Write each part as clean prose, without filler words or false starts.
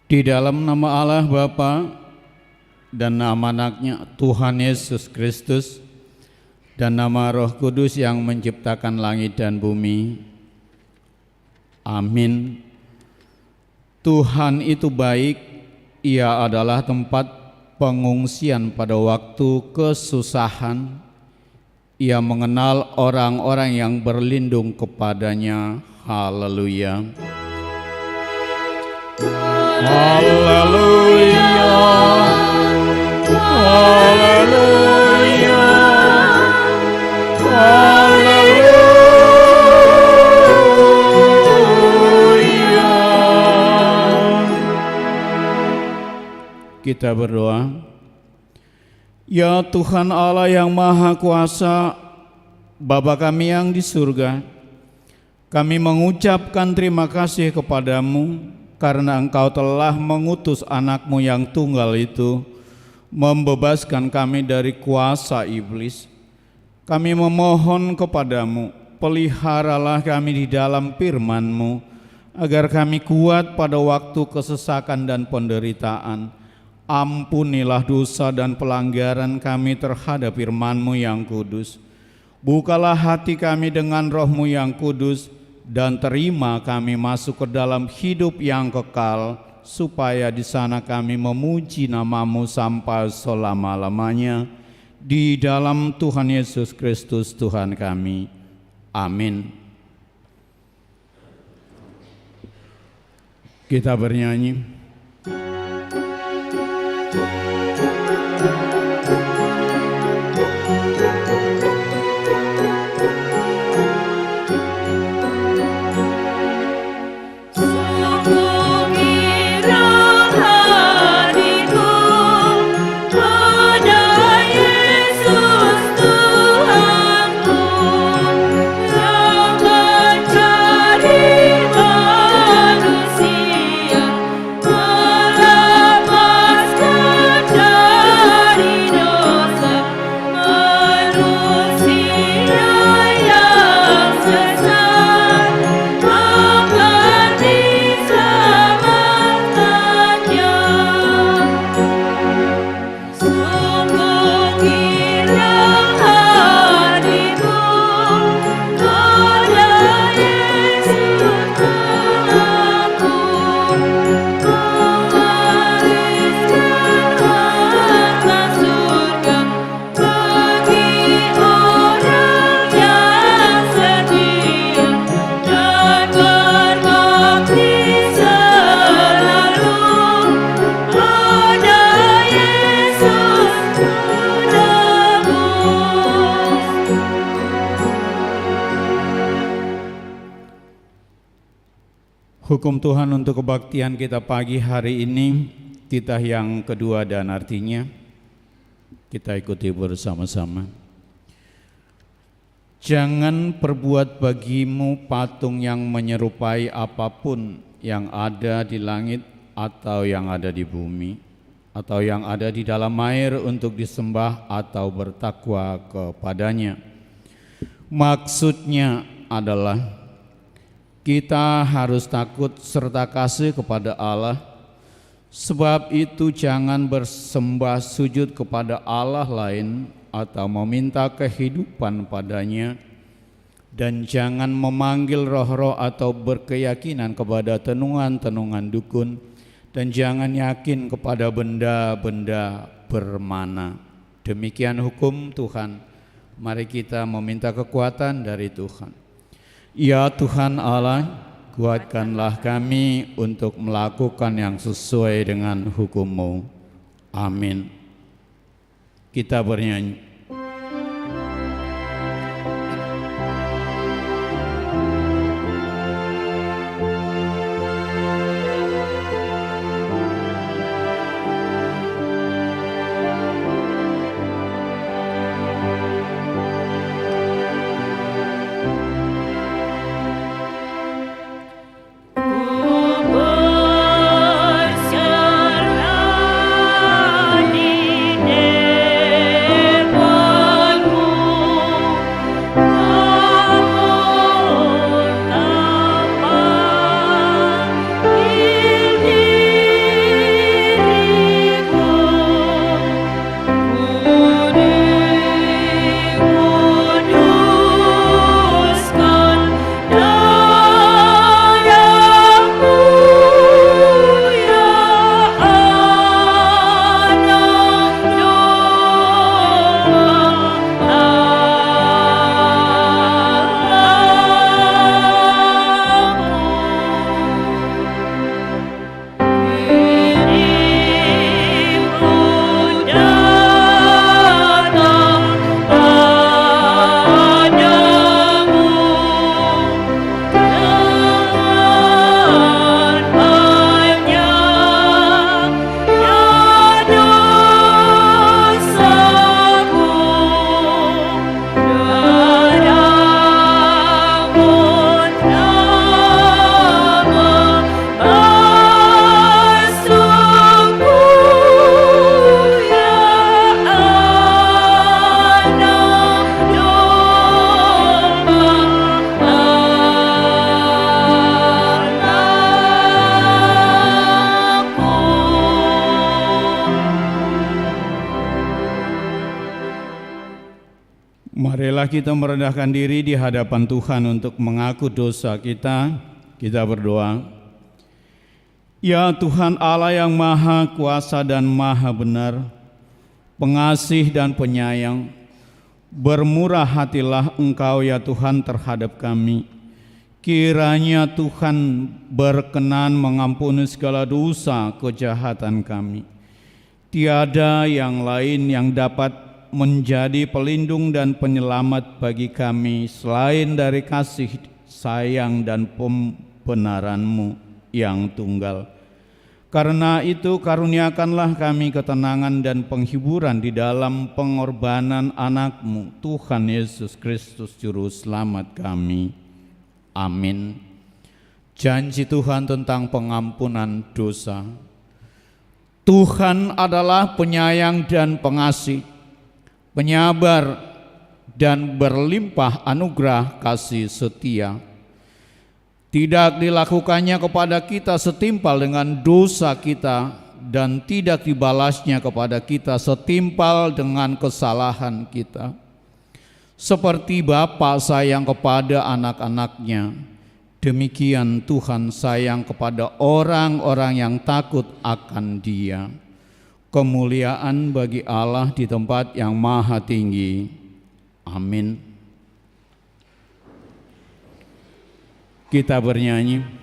Di dalam nama Allah Bapa dan nama anaknya Tuhan Yesus Kristus dan nama Roh Kudus yang menciptakan langit dan bumi. Amin. Tuhan itu baik, Ia adalah tempat pengungsian pada waktu kesusahan. Ia mengenal orang-orang yang berlindung kepadanya. Haleluya. Haleluya. Haleluya. Haleluya. Kita berdoa. Ya Tuhan Allah yang Maha Kuasa, Bapa kami yang di surga, kami mengucapkan terima kasih kepadamu karena Engkau telah mengutus anak-Mu yang tunggal itu membebaskan kami dari kuasa iblis. Kami memohon kepadamu, peliharalah kami di dalam firman-Mu, agar kami kuat pada waktu kesesakan dan penderitaan. Ampunilah dosa dan pelanggaran kami terhadap firman-Mu yang kudus. Bukalah hati kami dengan Roh-Mu yang kudus, dan terima kami masuk ke dalam hidup yang kekal, supaya di sana kami memuji nama-Mu sampai selama-lamanya. Di dalam Tuhan Yesus Kristus Tuhan kami. Amin. Kita bernyanyi. Hukum Tuhan untuk kebaktian kita pagi hari ini, titah yang kedua dan artinya kita ikuti bersama-sama. Jangan perbuat bagimu patung yang menyerupai apapun yang ada di langit atau yang ada di bumi atau yang ada di dalam air untuk disembah atau bertakwa kepadanya. Maksudnya adalah kita harus takut serta kasih kepada Allah. Sebab itu jangan bersembah sujud kepada Allah lain atau meminta kehidupan padanya, dan jangan memanggil roh-roh atau berkeyakinan kepada tenungan-tenungan dukun, dan jangan yakin kepada benda-benda bermana. Demikian hukum Tuhan. Mari kita meminta kekuatan dari Tuhan. Ya Tuhan Allah, kuatkanlah kami untuk melakukan yang sesuai dengan hukum-Mu. Amin. Kita bernyanyi. Berserah di Marilah kita merendahkan diri di hadapan Tuhan untuk mengaku dosa kita. Kita berdoa. Ya Tuhan Allah yang Maha Kuasa dan Maha Benar, pengasih dan penyayang, bermurah hatilah Engkau ya Tuhan terhadap kami. Kiranya Tuhan berkenan mengampuni segala dosa kejahatan kami. Tiada yang lain yang dapat menjadi pelindung dan penyelamat bagi kami selain dari kasih sayang dan pembenaran-Mu yang tunggal. Karena itu karuniakanlah kami ketenangan dan penghiburan di dalam pengorbanan anak-Mu, Tuhan Yesus Kristus Juru Selamat kami. Amin. Janji Tuhan tentang pengampunan dosa. Tuhan adalah penyayang dan pengasih, penyabar dan berlimpah anugerah kasih setia. Tidak dilakukannya kepada kita setimpal dengan dosa kita, dan tidak dibalasnya kepada kita setimpal dengan kesalahan kita. Seperti Bapa sayang kepada anak-anaknya, demikian Tuhan sayang kepada orang-orang yang takut akan Dia. Kemuliaan bagi Allah di tempat yang maha tinggi. Amin. Kita bernyanyi.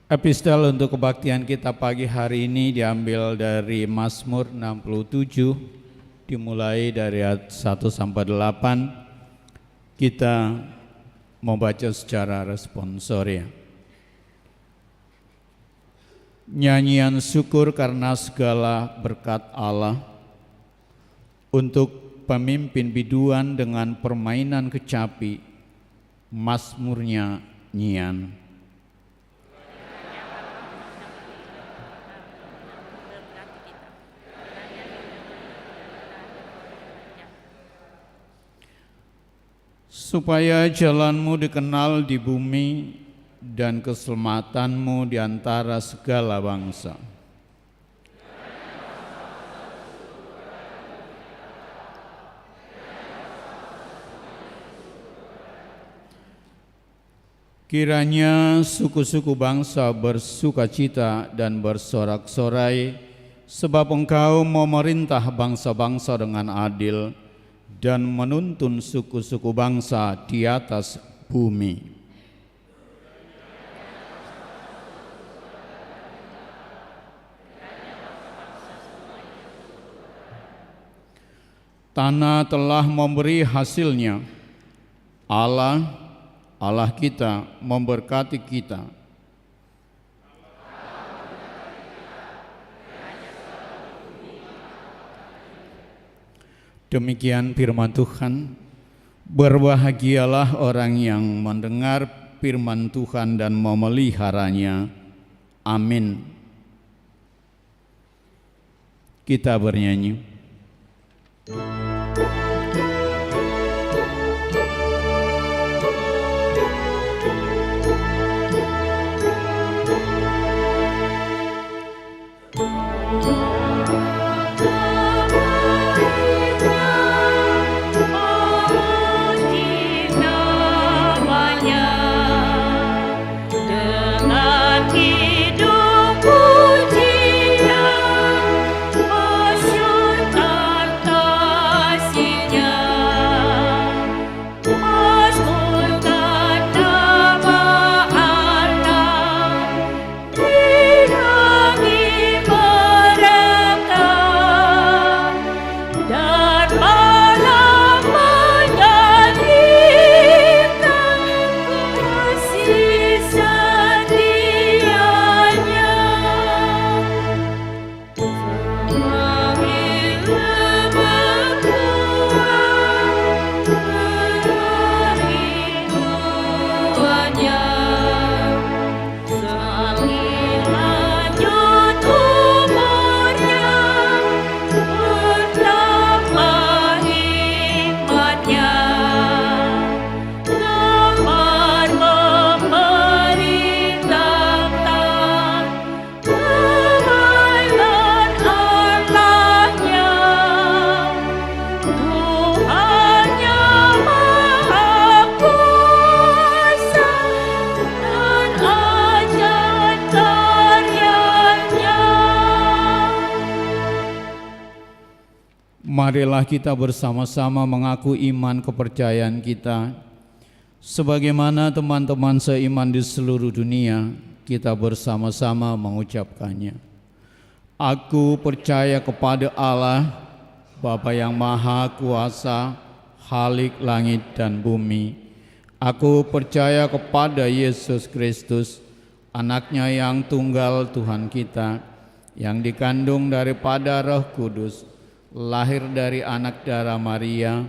Epistel untuk kebaktian kita pagi hari ini diambil dari Mazmur 67, dimulai dari ayat 1 sampai 8. Kita membaca secara responsoria. Nyanyian syukur karena segala berkat Allah, untuk pemimpin biduan dengan permainan kecapi, Mazmurnya nyian. Supaya jalanmu dikenal di bumi dan keselamatanmu di antara segala bangsa. Kiranya suku-suku bangsa bersukacita dan bersorak-sorai, sebab Engkau memerintah bangsa-bangsa dengan adil dan menuntun suku-suku bangsa di atas bumi. Tanah telah memberi hasilnya. Allah kita memberkati kita. Demikian firman Tuhan. Berbahagialah orang yang mendengar firman Tuhan dan memeliharanya. Amin. Kita bernyanyi. Marilah kita bersama-sama mengaku iman kepercayaan kita. Sebagaimana teman-teman seiman di seluruh dunia, kita bersama-sama mengucapkannya. Aku percaya kepada Allah, Bapa yang Maha Kuasa, Khalik langit dan bumi. Aku percaya kepada Yesus Kristus, Anaknya yang tunggal Tuhan kita, yang dikandung daripada Roh Kudus, lahir dari anak darah Maria,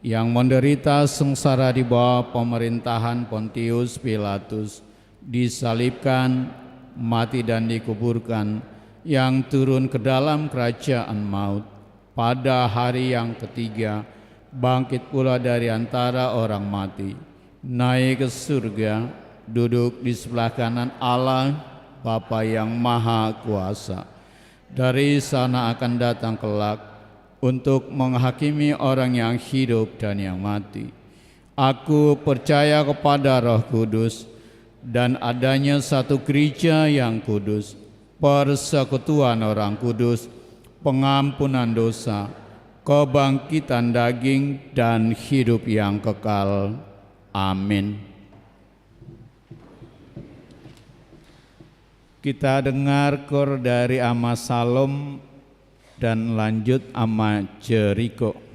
yang menderita sengsara di bawah pemerintahan Pontius Pilatus, disalibkan, mati dan dikuburkan, yang turun ke dalam kerajaan maut, pada hari yang ketiga bangkit pula dari antara orang mati, naik ke surga, duduk di sebelah kanan Allah Bapa yang Maha Kuasa. Dari sana akan datang kelak untuk menghakimi orang yang hidup dan yang mati. Aku percaya kepada Roh Kudus dan adanya satu gereja yang kudus, persekutuan orang kudus, pengampunan dosa, kebangkitan daging dan hidup yang kekal. Amin. Kita dengar kor dari Ama Salom dan lanjut Ama Jeriko.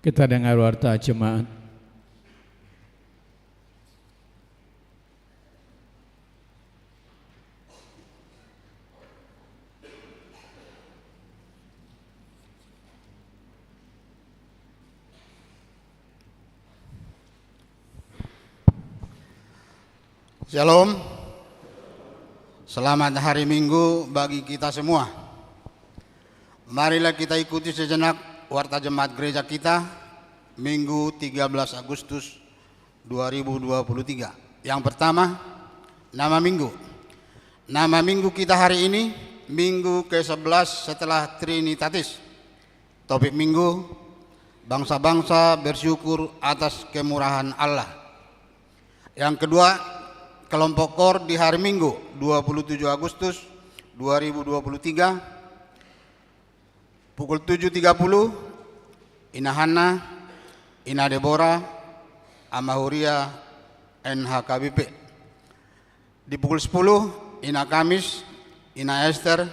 Kita dengar warta jemaat. Shalom. Selamat hari Minggu bagi kita semua. Marilah kita ikuti sejenak warta jemaat gereja kita Minggu 13 Agustus 2023. Yang pertama, nama minggu. Nama minggu kita hari ini Minggu ke-11 setelah Trinitatis. Topik minggu, bangsa-bangsa bersyukur atas kemurahan Allah. Yang kedua, kelompok KOR di hari Minggu 27 Agustus 2023 pukul 7.30 Ina Hana, Ina Deborah, Amahuria, NHKBP. Di pukul 10 Ina Kamis, Ina Esther,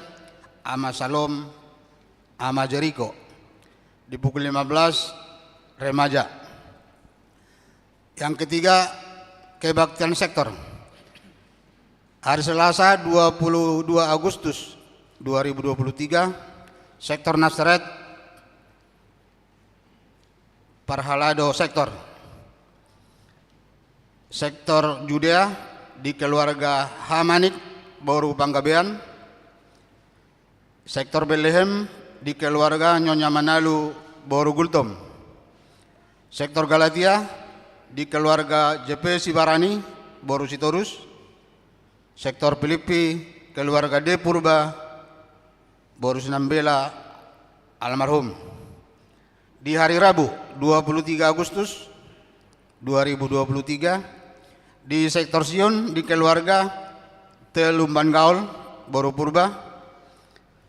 Ama Salom, Ama Jericho. Di pukul 15 remaja. Yang ketiga, kebaktian sektor. Hari Selasa 22 Agustus 2023, sektor Nazaret, Parhalado sektor. Sektor Judea di keluarga Hamanik, Boru Panggabean. Sektor Bethlehem di keluarga Nyonya Manalu, Boru Gultom. Sektor Galatia di keluarga JP Sibarani, Boru Sitorus. Sektor Filipi, keluarga D Purba, Boru Sinambela, almarhum. Di hari Rabu 23 Agustus 2023 di sektor Sion di keluarga Telumban Gaul, Boru Purba.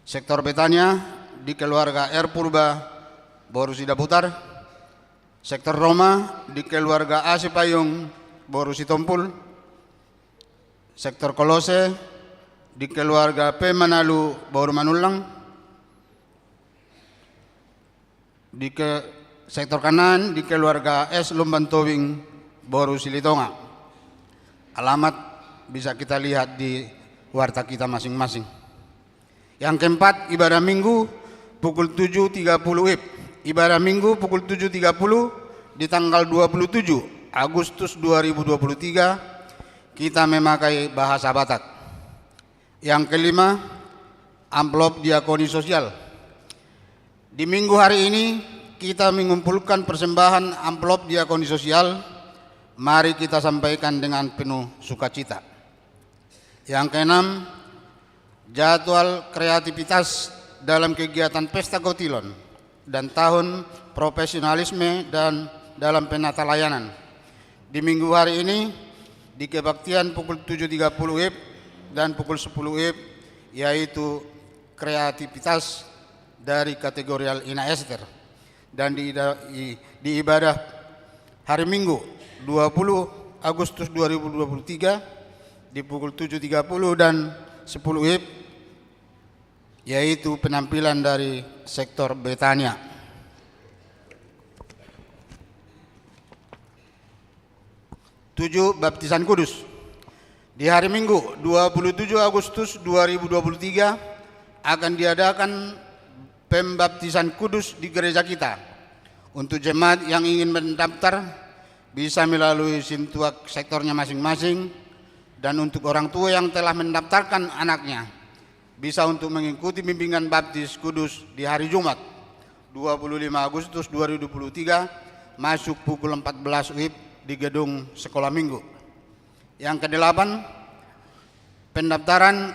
Sektor Betania di keluarga R Purba, Boru Sidaputar. Sektor Roma di keluarga A Sipayung, Boru Sitompul. Sektor Kolose di keluarga P Manalu, Boru Manulang. Di sektor Kanan di keluarga S Lumban Towing, Boru Silitonga. Alamat bisa kita lihat di warta kita masing-masing. Yang keempat, ibadah Minggu pukul 7.30 WIB. Ibadah Minggu pukul 7.30 di tanggal 27 Agustus 2023 kita memakai bahasa Batak. Yang kelima, amplop diakoni sosial. Di minggu hari ini kita mengumpulkan persembahan amplop diakoni sosial. Mari kita sampaikan dengan penuh sukacita. Yang keenam, jadwal kreativitas dalam kegiatan Pesta Kotilon dan tahun profesionalisme dan dalam penata layanan. Di minggu hari ini di kebaktian pukul 7.30 WIB dan pukul 10 WIB, yaitu kreativitas dari kategorial Ina Esther. Dan di ibadah hari Minggu 20 Agustus 2023 di pukul 7.30 dan 10 WIB, yaitu penampilan dari sektor Betania. 7. Baptisan Kudus. Di hari Minggu 27 Agustus 2023 akan diadakan pembaptisan kudus di gereja kita. Untuk jemaat yang ingin mendaftar bisa melalui sintuak sektornya masing-masing, dan untuk orang tua yang telah mendaftarkan anaknya bisa untuk mengikuti bimbingan baptis kudus di hari Jumat 25 Agustus 2023 masuk pukul 14 WIB di gedung sekolah minggu. Yang kedelapan, pendaftaran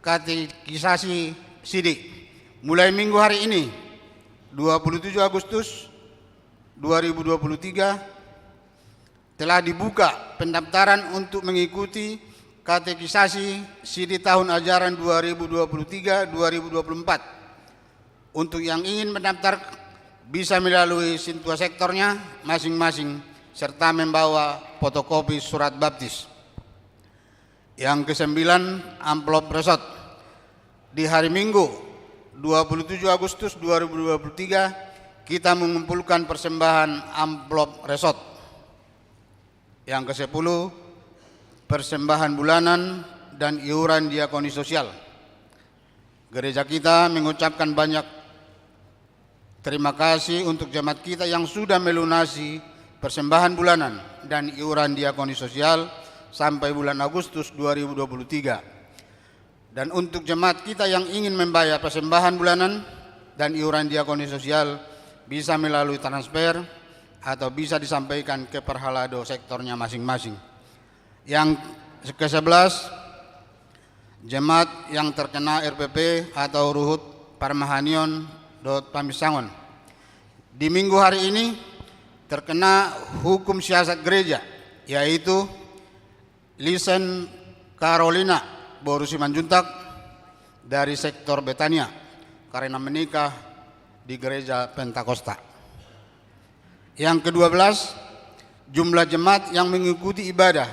katekisasi sidik. Mulai minggu hari ini 27 Agustus 2023 telah dibuka pendaftaran untuk mengikuti katekisasi sidik tahun ajaran 2023-2024. Untuk yang ingin mendaftar bisa melalui sintua sektornya masing-masing serta membawa fotokopi surat baptis. Yang kesembilan, amplop resort. Di hari Minggu 27 Agustus 2023 kita mengumpulkan persembahan amplop resort. Yang ke-10, persembahan bulanan dan iuran diakoni sosial. Gereja kita mengucapkan banyak terima kasih untuk jemaat kita yang sudah melunasi persembahan bulanan dan iuran diakoni sosial sampai bulan Agustus 2023. Dan untuk jemaat kita yang ingin membayar persembahan bulanan dan iuran diakoni sosial bisa melalui transfer atau bisa disampaikan ke perhalado sektornya masing-masing. Yang ke-11, jemaat yang terkena RPP atau Ruhut Parmahanion Pamisangon di minggu hari ini terkena hukum siasat gereja, yaitu Lisen Carolina Boru Simanjuntak dari sektor Betania karena menikah di gereja Pentakosta. Yang ke-12, jumlah jemaat yang mengikuti ibadah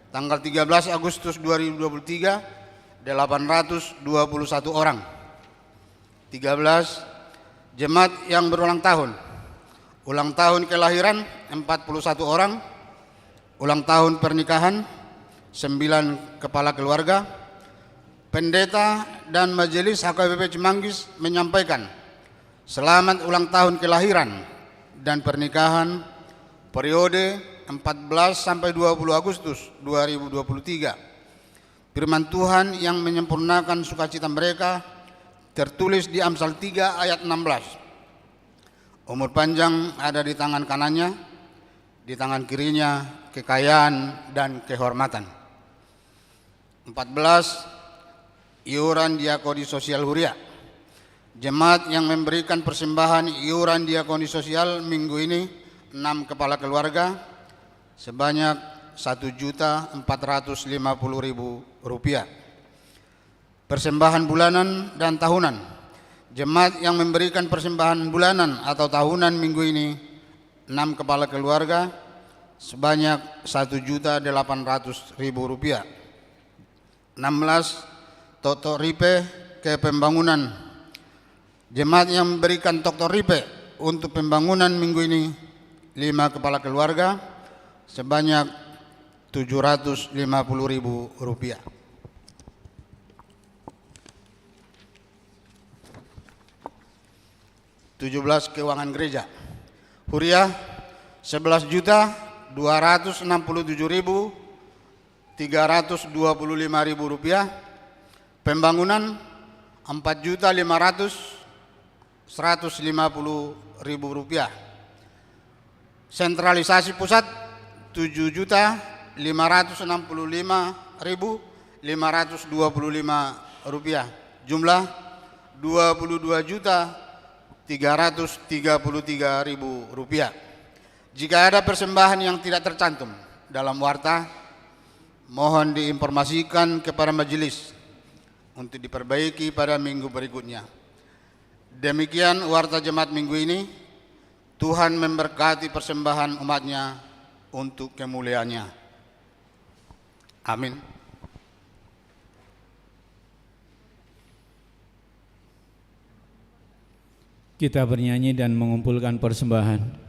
tanggal 13 Agustus 2023 821 orang. 13, jemaat yang berulang tahun kelahiran 41 orang, ulang tahun pernikahan 9 kepala keluarga. Pendeta dan Majelis HKBP Cimanggis menyampaikan selamat ulang tahun kelahiran dan pernikahan periode 14 sampai 20 Agustus 2023. Firman Tuhan yang menyempurnakan sukacita mereka tertulis di Amsal 3 ayat 16. Umur panjang ada di tangan kanannya, di tangan kirinya kekayaan dan kehormatan. 14, iuran diakoni sosial Huria. Jemaat yang memberikan persembahan iuran diakoni sosial minggu ini 6 kepala keluarga sebanyak Rp1.450.000. Persembahan bulanan dan tahunan. Jemaat yang memberikan persembahan bulanan atau tahunan minggu ini 6 kepala keluarga sebanyak Rp1.800.000. 16, Toto Ripe ke pembangunan. Jemaat yang memberikan Toto Ripe untuk pembangunan minggu ini 5 kepala keluarga sebanyak Rp750.000. 17, keuangan gereja. Huria Rp11.097.325. Pembangunan Rp4.500.150.000. Sentralisasi pusat Rp7.565.525. Jumlah Rp22.333.000. Jika ada persembahan yang tidak tercantum dalam warta, mohon diinformasikan kepada majelis untuk diperbaiki pada minggu berikutnya. Demikian warta jemaat minggu ini. Tuhan memberkati persembahan umatnya untuk kemuliaannya. Amin. Kita bernyanyi dan mengumpulkan persembahan.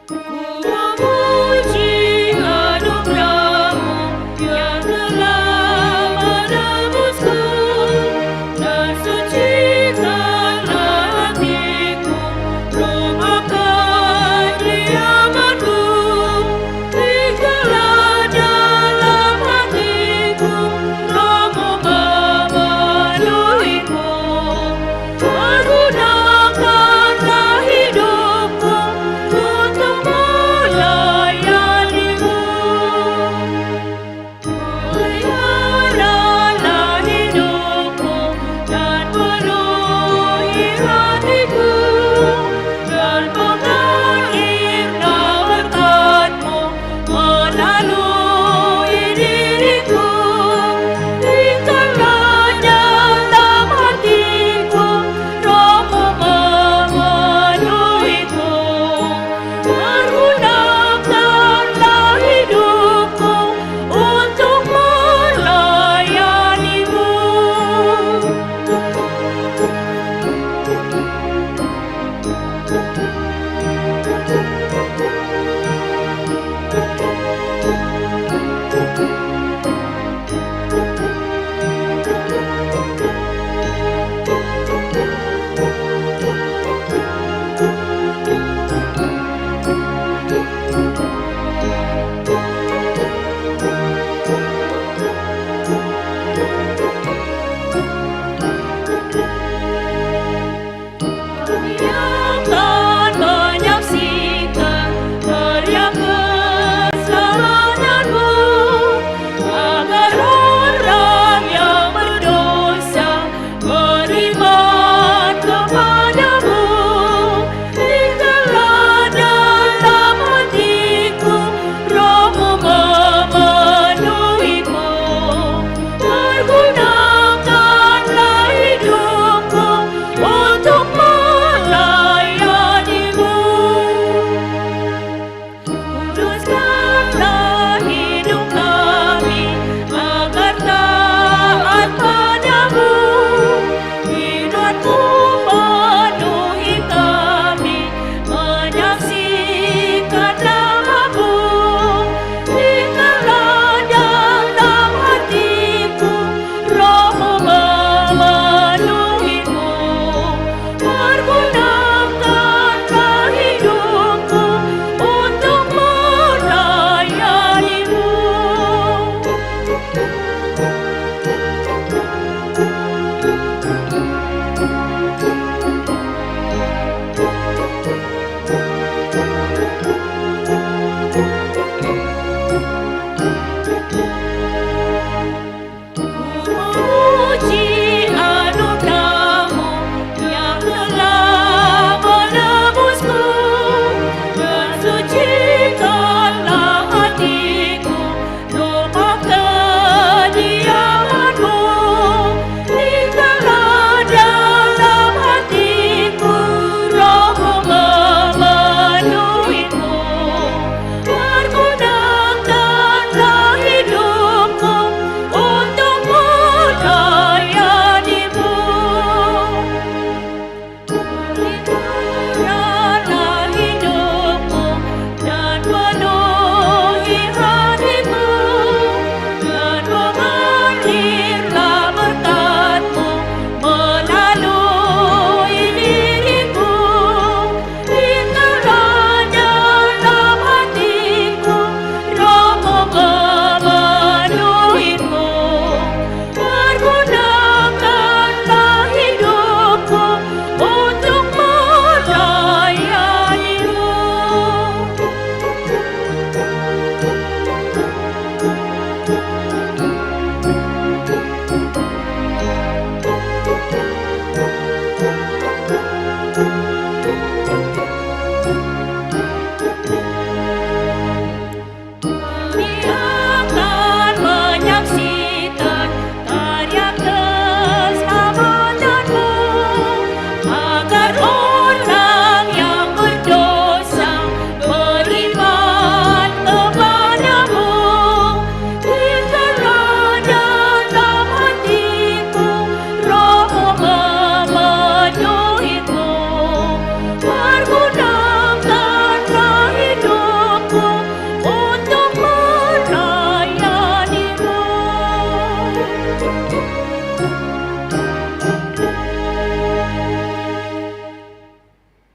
Ku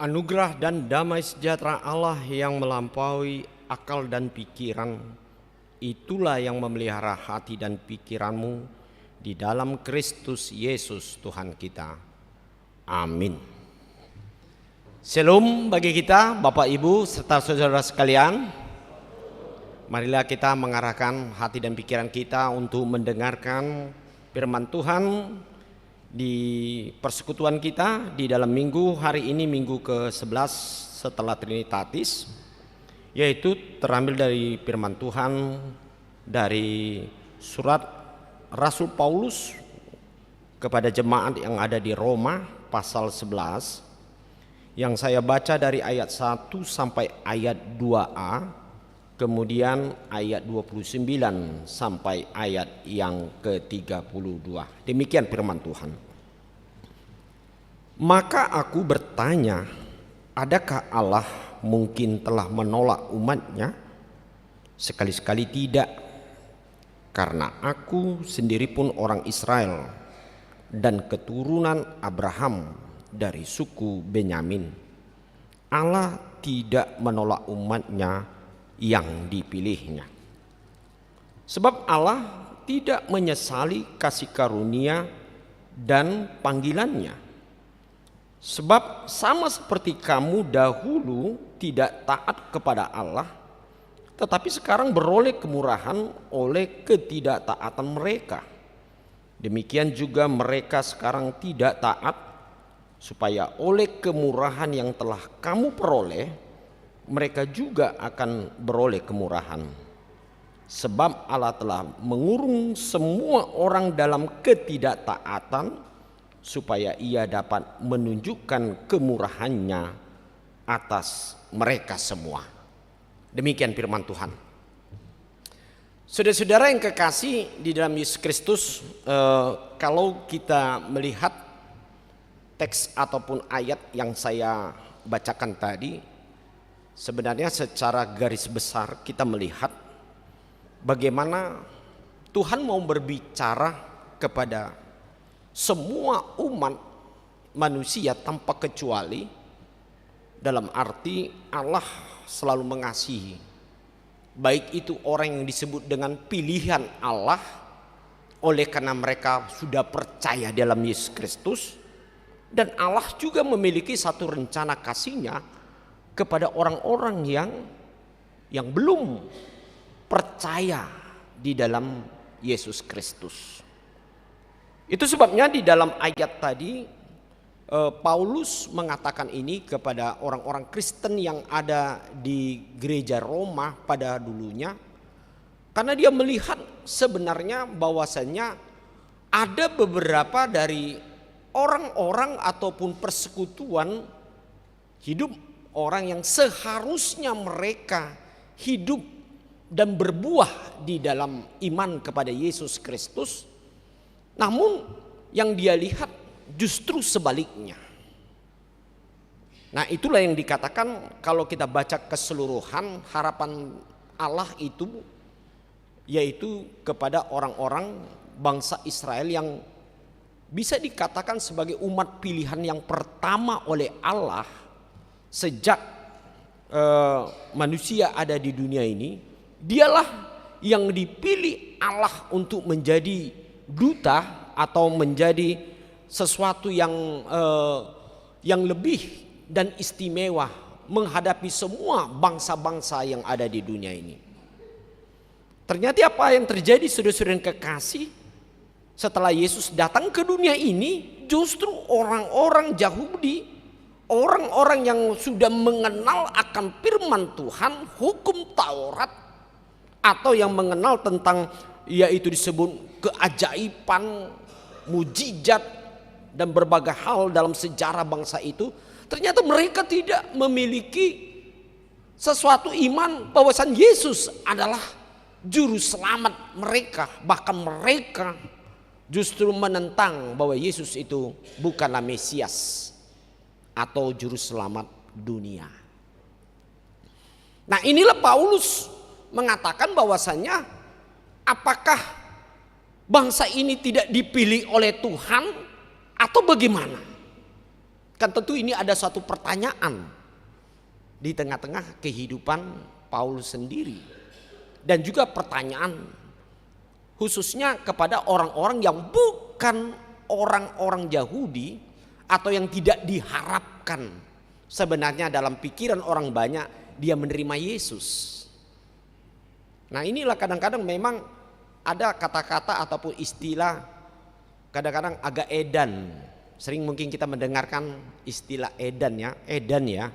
Anugerah dan damai sejahtera Allah yang melampaui akal dan pikiran, itulah yang memelihara hati dan pikiranmu di dalam Kristus Yesus Tuhan kita. Amin. Shalom bagi kita, Bapak Ibu serta saudara sekalian. Marilah kita mengarahkan hati dan pikiran kita untuk mendengarkan firman Tuhan di persekutuan kita di dalam minggu hari ini, minggu ke-11 setelah Trinitatis, yaitu terambil dari firman Tuhan dari surat Rasul Paulus kepada jemaat yang ada di Roma pasal 11, yang saya baca dari ayat 1 sampai ayat 2a, kemudian ayat 29 sampai ayat yang ke-32. Demikian firman Tuhan. Maka aku bertanya, adakah Allah mungkin telah menolak umatnya? Sekali-sekali tidak, karena aku sendiri pun orang Israel dan keturunan Abraham dari suku Benyamin. Allah tidak menolak umatnya yang dipilihnya. Sebab Allah tidak menyesali kasih karunia dan panggilannya. Sebab sama seperti kamu dahulu tidak taat kepada Allah, tetapi sekarang beroleh kemurahan oleh ketidaktaatan mereka. Demikian juga mereka sekarang tidak taat, supaya oleh kemurahan yang telah kamu peroleh, mereka juga akan beroleh kemurahan. Sebab Allah telah mengurung semua orang dalam ketidaktaatan, supaya ia dapat menunjukkan kemurahannya atas mereka semua. Demikian firman Tuhan. Saudara-saudara yang kekasih di dalam Yesus Kristus, kalau kita melihat teks ataupun ayat yang saya bacakan tadi, sebenarnya secara garis besar kita melihat bagaimana Tuhan mau berbicara kepada semua umat manusia tanpa kecuali, dalam arti Allah selalu mengasihi, baik itu orang yang disebut dengan pilihan Allah oleh karena mereka sudah percaya dalam Yesus Kristus, dan Allah juga memiliki satu rencana kasih-Nya kepada orang-orang yang belum percaya di dalam Yesus Kristus. Itu sebabnya di dalam ayat tadi Paulus mengatakan ini kepada orang-orang Kristen yang ada di gereja Roma pada dulunya, karena dia melihat sebenarnya bahwasannya ada beberapa dari orang-orang ataupun persekutuan hidup orang yang seharusnya mereka hidup dan berbuah di dalam iman kepada Yesus Kristus, namun yang dia lihat justru sebaliknya. Nah, itulah yang dikatakan kalau kita baca keseluruhan harapan Allah itu, yaitu kepada orang-orang bangsa Israel yang bisa dikatakan sebagai umat pilihan yang pertama oleh Allah sejak manusia ada di dunia ini. Dialah yang dipilih Allah untuk menjadi duta atau menjadi sesuatu yang lebih dan istimewa menghadapi semua bangsa-bangsa yang ada di dunia ini. Ternyata apa yang terjadi, saudara-saudara yang kekasih, setelah Yesus datang ke dunia ini, justru orang-orang Yahudi, orang-orang yang sudah mengenal akan firman Tuhan, hukum Taurat, atau yang mengenal tentang yaitu disebut keajaiban, mujizat dan berbagai hal dalam sejarah bangsa itu, ternyata mereka tidak memiliki sesuatu iman bahwasan Yesus adalah juru selamat mereka. Bahkan mereka justru menentang bahwa Yesus itu bukanlah Mesias atau juru selamat dunia. Nah, inilah Paulus mengatakan bahwasannya apakah bangsa ini tidak dipilih oleh Tuhan atau bagaimana? Kan tentu ini ada suatu pertanyaan di tengah-tengah kehidupan Paulus sendiri. Dan juga pertanyaan khususnya kepada orang-orang yang bukan orang-orang Yahudi atau yang tidak diharapkan sebenarnya dalam pikiran orang banyak dia menerima Yesus. Nah inilah kadang-kadang memang ada kata-kata ataupun istilah kadang-kadang agak edan. Sering mungkin kita mendengarkan istilah edan ya.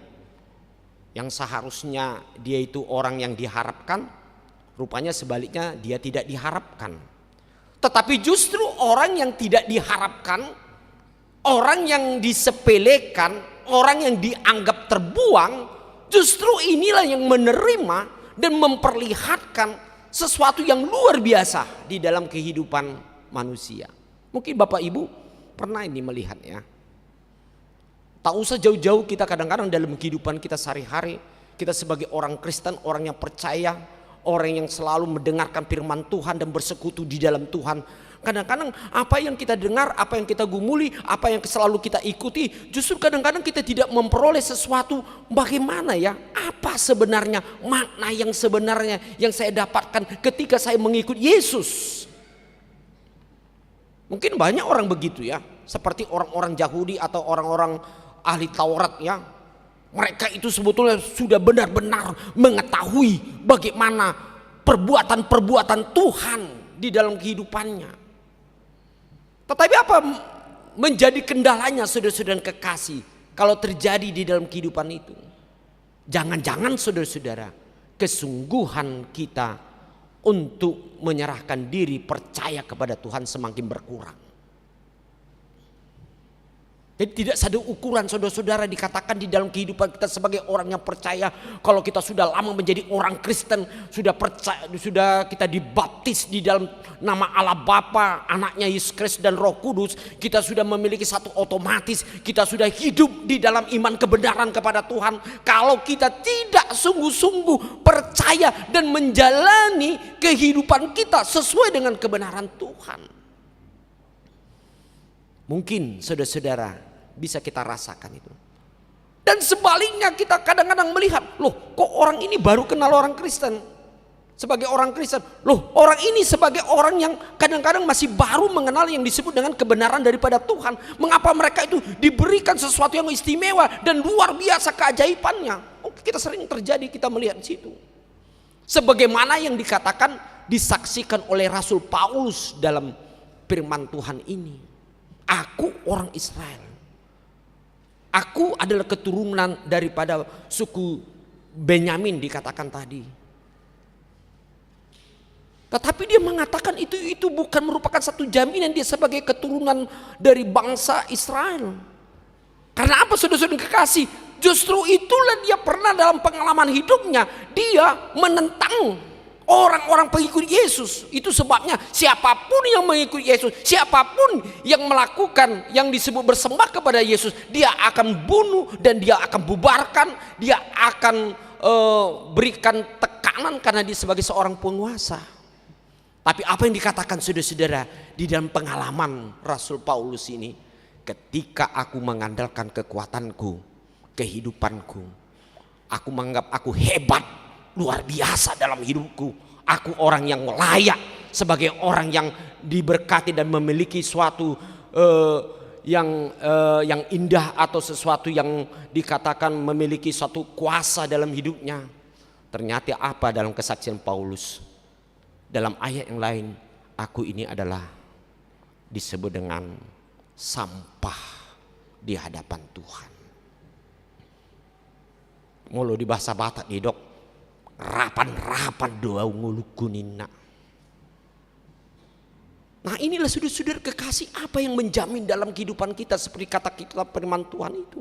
Yang seharusnya dia itu orang yang diharapkan, rupanya sebaliknya dia tidak diharapkan. Tetapi justru orang yang tidak diharapkan, orang yang disepelekan, orang yang dianggap terbuang, justru inilah yang menerima dan memperlihatkan sesuatu yang luar biasa di dalam kehidupan manusia. Mungkin Bapak Ibu pernah ini melihat ya. Tak usah jauh-jauh, kita kadang-kadang dalam kehidupan kita sehari-hari, kita sebagai orang Kristen, orang yang percaya, orang yang selalu mendengarkan firman Tuhan dan bersekutu di dalam Tuhan. Kadang-kadang apa yang kita dengar, apa yang kita gumuli, apa yang selalu kita ikuti, justru kadang-kadang kita tidak memperoleh sesuatu. Bagaimana ya? Apa sebenarnya makna yang sebenarnya yang saya dapatkan ketika saya mengikuti Yesus? Mungkin banyak orang begitu ya, seperti orang-orang Yahudi atau orang-orang ahli Taurat ya. Mereka itu sebetulnya sudah benar-benar mengetahui bagaimana perbuatan-perbuatan Tuhan di dalam kehidupannya. Tetapi apa menjadi kendalanya saudara-saudara kekasih kalau terjadi di dalam kehidupan itu? Jangan-jangan saudara-saudara kesungguhan kita untuk menyerahkan diri percaya kepada Tuhan semakin berkurang. Jadi tidak ada ukuran saudara-saudara dikatakan di dalam kehidupan kita sebagai orang yang percaya. Kalau kita sudah lama menjadi orang Kristen, sudah percaya, sudah kita dibaptis di dalam nama Allah Bapa, anaknya Yesus Kristus dan Roh Kudus, kita sudah memiliki satu otomatis, kita sudah hidup di dalam iman kebenaran kepada Tuhan. Kalau kita tidak sungguh-sungguh percaya dan menjalani kehidupan kita sesuai dengan kebenaran Tuhan, mungkin saudara-saudara bisa kita rasakan itu. Dan sebaliknya kita kadang-kadang melihat, loh kok orang ini baru kenal orang Kristen. Sebagai orang Kristen, loh orang ini sebagai orang yang kadang-kadang masih baru mengenal yang disebut dengan kebenaran daripada Tuhan. Mengapa mereka itu diberikan sesuatu yang istimewa dan luar biasa keajaibannya? Oh, kita sering terjadi, kita melihat di situ. Sebagaimana yang dikatakan disaksikan oleh Rasul Paulus dalam firman Tuhan ini. Aku orang Israel. Aku adalah keturunan daripada suku Benyamin dikatakan tadi. Tetapi dia mengatakan itu bukan merupakan satu jaminan dia sebagai keturunan dari bangsa Israel. Karena apa saudara-saudara kekasih? Justru itulah dia pernah dalam pengalaman hidupnya dia menentang orang-orang pengikut Yesus. Itu sebabnya siapapun yang mengikuti Yesus, siapapun yang melakukan yang disebut bersembah kepada Yesus, dia akan bunuh dan dia akan bubarkan, dia akan berikan tekanan karena dia sebagai seorang penguasa. Tapi apa yang dikatakan saudara-saudara di dalam pengalaman Rasul Paulus ini, ketika aku mengandalkan kekuatanku, kehidupanku, aku menganggap aku hebat, luar biasa dalam hidupku. Aku orang yang layak sebagai orang yang diberkati dan memiliki suatu yang indah atau sesuatu yang dikatakan memiliki suatu kuasa dalam hidupnya. Ternyata apa dalam kesaksian Paulus? Dalam ayat yang lain, aku ini adalah disebut dengan sampah di hadapan Tuhan. Mulu di bahasa Batak nih dok, rapan-rapan doa ngulukunina. Nah inilah saudara-saudara kekasih apa yang menjamin dalam kehidupan kita seperti kata kita firman Tuhan itu.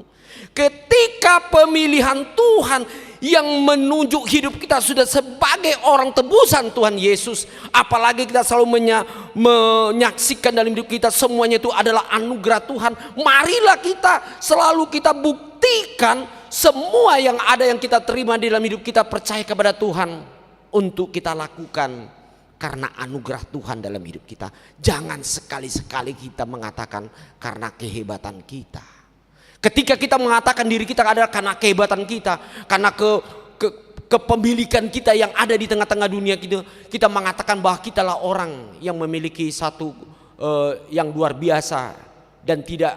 Ketika pemilihan Tuhan yang menunjuk hidup kita sudah sebagai orang tebusan Tuhan Yesus. Apalagi kita selalu menyaksikan dalam hidup kita semuanya itu adalah anugerah Tuhan. Marilah kita selalu kita buktikan semua yang ada yang kita terima di dalam hidup kita percaya kepada Tuhan untuk kita lakukan. Karena anugerah Tuhan dalam hidup kita. Jangan sekali-sekali kita mengatakan karena kehebatan kita. Ketika kita mengatakan diri kita adalah karena kehebatan kita, karena kepemilikan kita yang ada di tengah-tengah dunia kita mengatakan bahwa kitalah orang yang memiliki satu yang luar biasa dan tidak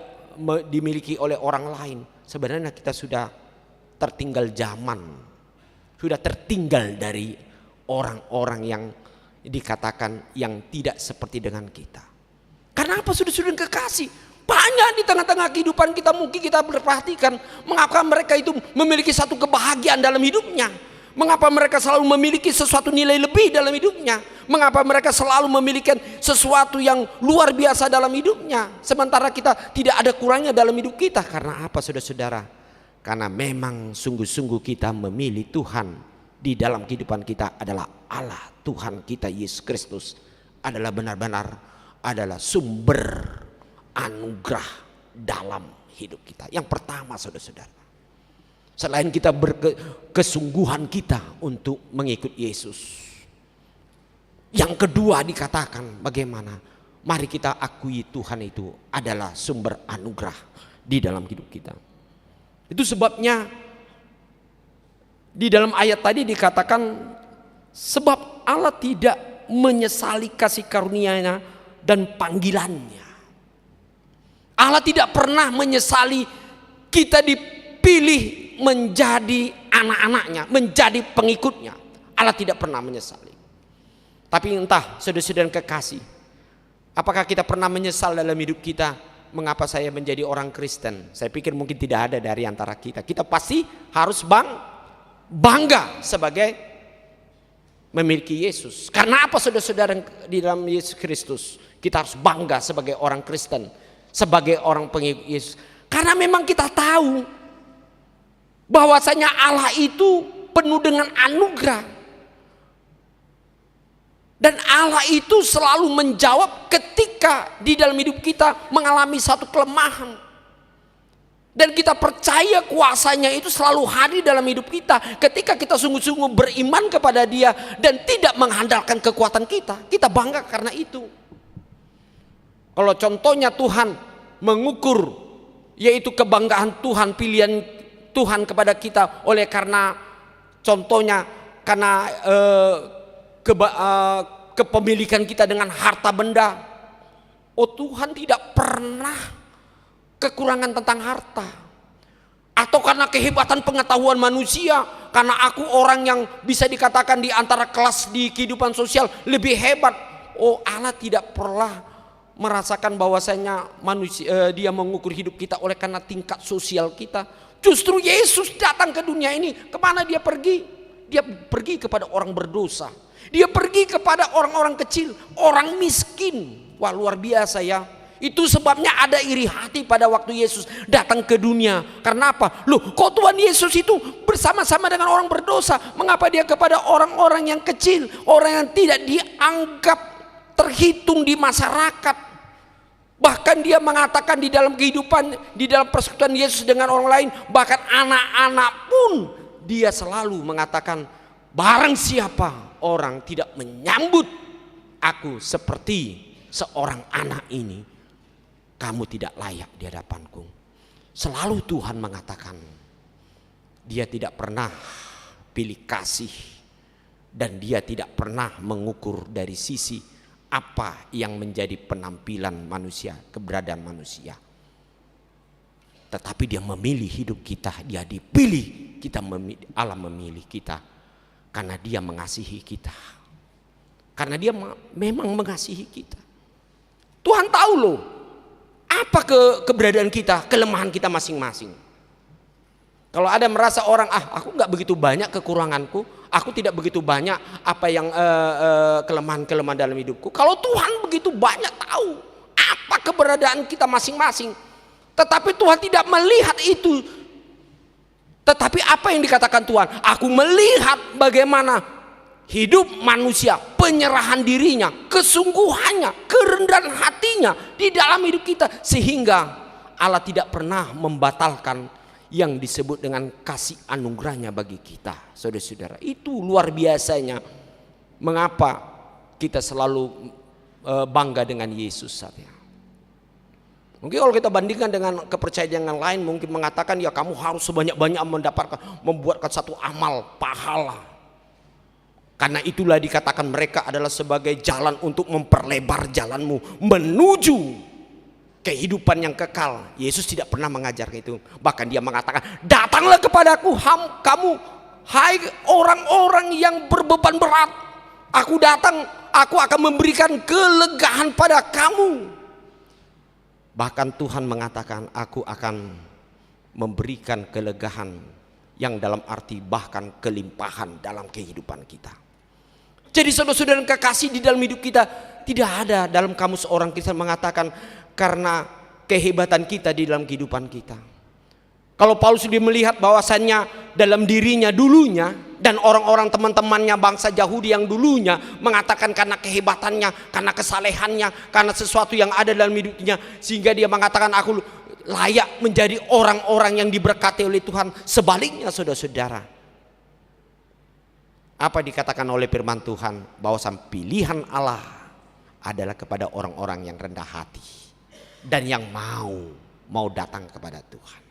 dimiliki oleh orang lain. Sebenarnya kita sudah tertinggal zaman, sudah tertinggal dari orang-orang yang dikatakan yang tidak seperti dengan kita. Karena apa, saudara-saudara kekasih? Banyak di tengah-tengah kehidupan kita mungkin kita berperhatikan mengapa mereka itu memiliki satu kebahagiaan dalam hidupnya. Mengapa mereka selalu memiliki sesuatu nilai lebih dalam hidupnya. Mengapa mereka selalu memiliki sesuatu yang luar biasa dalam hidupnya. Sementara kita tidak ada kurangnya dalam hidup kita. Karena apa, saudara-saudara? Karena memang sungguh-sungguh kita memilih Tuhan. Di dalam kehidupan kita adalah Allah, Tuhan kita Yesus Kristus adalah benar-benar adalah sumber anugerah dalam hidup kita. Yang pertama, saudara-saudara, selain kita kesungguhan kita untuk mengikut Yesus, yang kedua dikatakan bagaimana? Mari kita akui Tuhan itu adalah sumber anugerah di dalam hidup kita. Itu sebabnya di dalam ayat tadi dikatakan sebab Allah tidak menyesali kasih karunia-Nya dan panggilannya. Allah tidak pernah menyesali kita dipilih menjadi anak-anaknya, menjadi pengikutnya. Allah tidak pernah menyesali. Tapi entah saudara-saudara kekasih, apakah kita pernah menyesal dalam hidup kita? Mengapa saya menjadi orang Kristen? Saya pikir mungkin tidak ada dari antara kita. Kita pasti harus bangga sebagai memiliki Yesus. Karena apa, saudara-saudara, di dalam Yesus Kristus kita harus bangga sebagai orang Kristen, sebagai orang pengikut Yesus. Karena memang kita tahu bahwasanya Allah itu penuh dengan anugerah. Dan Allah itu selalu menjawab ketika di dalam hidup kita mengalami satu kelemahan. Dan kita percaya kuasanya itu selalu hadir dalam hidup kita. Ketika kita sungguh-sungguh beriman kepada Dia dan tidak mengandalkan kekuatan kita. Kita bangga karena itu. Kalau contohnya Tuhan mengukur, yaitu kebanggaan Tuhan, pilihan Tuhan kepada kita oleh karena contohnya karena kepemilikan kita dengan harta benda. Oh, Tuhan tidak pernah kekurangan tentang harta. Atau karena kehebatan pengetahuan manusia, karena aku orang yang bisa dikatakan di antara kelas di kehidupan sosial lebih hebat. Oh, Allah tidak pernah merasakan bahwasanya manusia Dia mengukur hidup kita oleh karena tingkat sosial kita. Justru Yesus datang ke dunia ini, kemana Dia pergi? Dia pergi kepada orang berdosa. Dia pergi kepada orang-orang kecil, orang miskin. Wah, luar biasa ya. Itu sebabnya ada iri hati pada waktu Yesus datang ke dunia. Karena apa? Loh, kok Tuhan Yesus itu bersama-sama dengan orang berdosa? Mengapa Dia kepada orang-orang yang kecil, orang yang tidak dianggap terhitung di masyarakat? Bahkan Dia mengatakan di dalam kehidupan, di dalam persekutuan Yesus dengan orang lain, bahkan anak-anak pun Dia selalu mengatakan, barang siapa orang tidak menyambut aku seperti seorang anak ini, kamu tidak layak di hadapanku. Selalu Tuhan mengatakan, Dia tidak pernah pilih kasih, dan Dia tidak pernah mengukur dari sisi apa yang menjadi penampilan manusia, keberadaan manusia. Tetapi Dia memilih hidup kita, Dia dipilih, Allah memilih kita karena Dia mengasihi kita. Karena Dia memang mengasihi kita. Tuhan tahu loh apa keberadaan kita, kelemahan kita masing-masing. Kalau ada merasa orang, aku nggak begitu banyak kekuranganku, aku tidak begitu banyak apa yang kelemahan-kelemahan dalam hidupku. Kalau Tuhan begitu banyak tahu apa keberadaan kita masing-masing. Tetapi Tuhan tidak melihat itu. Tetapi apa yang dikatakan Tuhan? Aku melihat bagaimana hidup manusia, penyerahan dirinya, kesungguhannya, kerendahan hatinya di dalam hidup kita. Sehingga Allah tidak pernah membatalkan yang disebut dengan kasih anugerahnya bagi kita. Saudara-saudara, itu luar biasanya. Mengapa kita selalu bangga dengan Yesus saja. Mungkin kalau kita bandingkan dengan kepercayaan yang lain, mungkin mengatakan ya kamu harus sebanyak-banyak membuatkan satu amal pahala. Karena itulah dikatakan mereka adalah sebagai jalan untuk memperlebar jalanmu menuju kehidupan yang kekal. Yesus tidak pernah mengajar itu. Bahkan dia mengatakan, datanglah kepadaku kamu hai orang-orang yang berbeban berat. Aku datang, aku akan memberikan kelegaan pada kamu. Bahkan Tuhan mengatakan, aku akan memberikan kelegaan yang dalam arti bahkan kelimpahan dalam kehidupan kita. Jadi saudara-saudara yang kekasih, di dalam hidup kita tidak ada dalam kamus orang Kristen mengatakan karena kehebatan kita di dalam kehidupan kita. Kalau Paulus dia melihat bahwasannya dalam dirinya dulunya dan orang-orang teman-temannya bangsa Yahudi yang dulunya mengatakan karena kehebatannya, karena kesalehannya, karena sesuatu yang ada dalam hidupnya, sehingga dia mengatakan aku layak menjadi orang-orang yang diberkati oleh Tuhan. Sebaliknya saudara-saudara, apa dikatakan oleh firman Tuhan? Bahwasan pilihan Allah adalah kepada orang-orang yang rendah hati dan yang mau datang kepada Tuhan.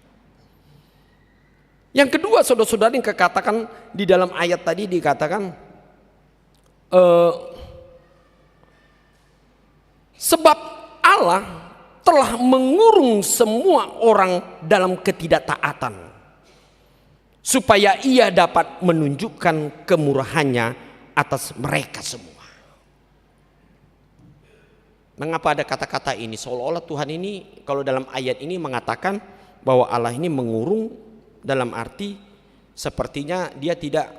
Yang kedua saudara-saudara yang katakan di dalam ayat tadi dikatakan sebab Allah telah mengurung semua orang dalam ketidaktaatan supaya ia dapat menunjukkan kemurahannya atas mereka semua. Mengapa ada kata-kata ini? Seolah-olah Tuhan ini kalau dalam ayat ini mengatakan bahwa Allah ini mengurung, dalam arti sepertinya dia tidak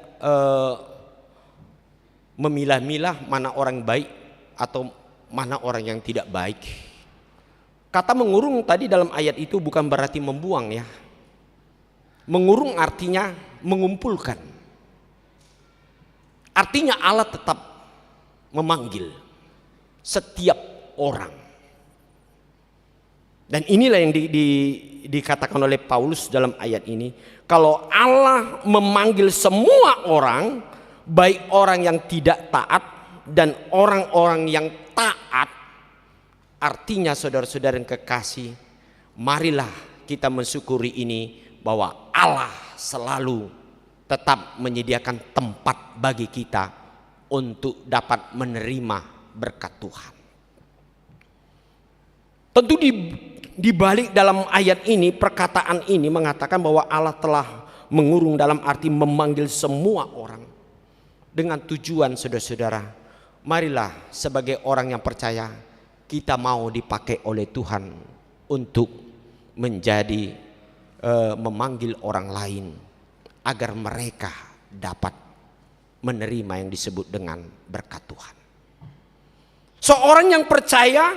memilah-milah mana orang baik atau mana orang yang tidak baik. Kata mengurung tadi dalam ayat itu bukan berarti membuang ya. Mengurung artinya mengumpulkan. Artinya Allah tetap memanggil setiap orang. Dan inilah yang dikatakan oleh Paulus dalam ayat ini. Kalau Allah memanggil semua orang, baik orang yang tidak taat dan orang-orang yang taat, artinya saudara-saudara yang kekasih, marilah kita mensyukuri ini, bahwa Allah selalu tetap menyediakan tempat bagi kita untuk dapat menerima berkat Tuhan. Tentu di balik dalam ayat ini, perkataan ini mengatakan bahwa Allah telah mengurung dalam arti memanggil semua orang dengan tujuan saudara-saudara, marilah sebagai orang yang percaya kita mau dipakai oleh Tuhan untuk menjadi memanggil orang lain agar mereka dapat menerima yang disebut dengan berkat Tuhan. Seorang yang percaya,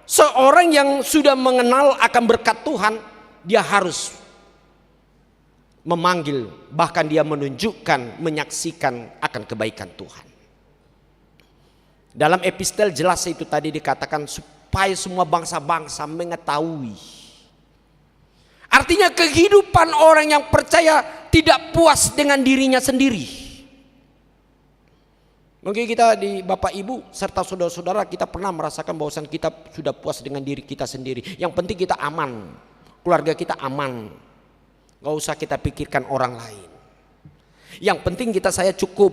seorang yang sudah mengenal akan berkat Tuhan, dia harus memanggil, bahkan dia menunjukkan, menyaksikan akan kebaikan Tuhan. Dalam epistel jelas itu tadi dikatakan supaya semua bangsa-bangsa mengetahui. Artinya kehidupan orang yang percaya tidak puas dengan dirinya sendiri. Mungkin kita di Bapak Ibu serta saudara-saudara kita pernah merasakan bahwasan kita sudah puas dengan diri kita sendiri. Yang penting kita aman, keluarga kita aman, gak usah kita pikirkan orang lain. Yang penting saya cukup,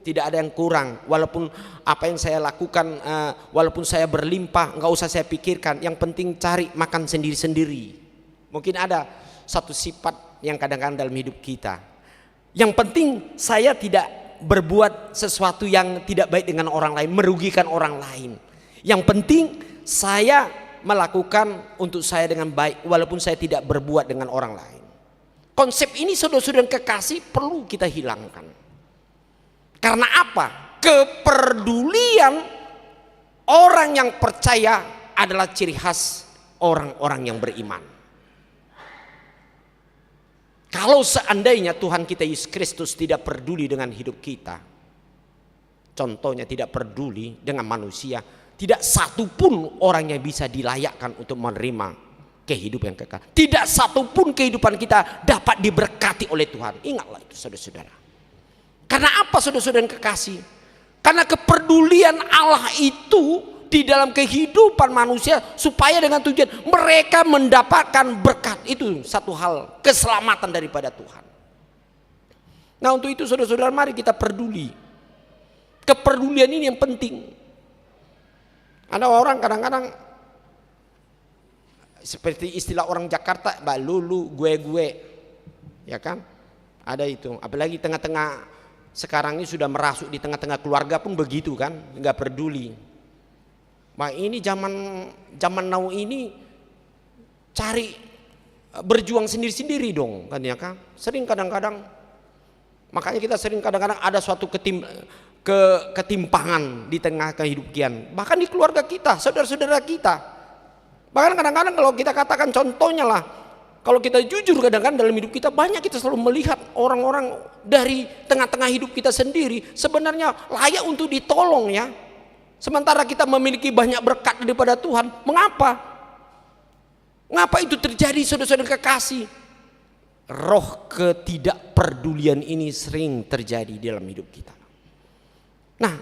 tidak ada yang kurang. Walaupun apa yang saya lakukan, walaupun saya berlimpah, gak usah saya pikirkan. Yang penting cari makan sendiri-sendiri. Mungkin ada satu sifat yang kadang-kadang dalam hidup kita. Yang penting saya tidak berbuat sesuatu yang tidak baik dengan orang lain, merugikan orang lain. Yang penting saya melakukan untuk saya dengan baik walaupun saya tidak berbuat dengan orang lain. Konsep ini saudara-saudara kekasih perlu kita hilangkan. Karena apa? Kepedulian orang yang percaya adalah ciri khas orang-orang yang beriman. Kalau seandainya Tuhan kita Yesus Kristus tidak peduli dengan hidup kita, contohnya tidak peduli dengan manusia, tidak satupun orang yang bisa dilayakkan untuk menerima kehidupan yang kekal. Tidak satupun kehidupan kita dapat diberkati oleh Tuhan. Ingatlah itu saudara-saudara. Karena apa saudara-saudara yang kekasih? Karena kepedulian Allah itu di dalam kehidupan manusia supaya dengan tujuan mereka mendapatkan berkat. Itu satu hal keselamatan daripada Tuhan. Nah, untuk itu saudara-saudara, mari kita peduli. Kepedulian ini yang penting. Ada orang kadang-kadang seperti istilah orang Jakarta, mbak lulu, gue, ya kan? Ada itu. Apalagi tengah-tengah sekarang ini sudah merasuk di tengah-tengah keluarga pun begitu kan, nggak peduli. Nah, ini zaman now ini cari berjuang sendiri-sendiri dong, kan ya kan? Sering kadang-kadang, makanya kita sering kadang-kadang ada suatu ketimpangan di tengah kehidupan, bahkan di keluarga kita, saudara-saudara kita. Bahkan kadang-kadang kalau kita katakan contohnya lah, kalau kita jujur kadang-kadang dalam hidup kita banyak kita selalu melihat orang-orang dari tengah-tengah hidup kita sendiri sebenarnya layak untuk ditolong ya. Sementara kita memiliki banyak berkat daripada Tuhan. Mengapa? Mengapa itu terjadi, saudara-saudara kekasih? Roh ketidakpedulian ini sering terjadi dalam hidup kita. Nah,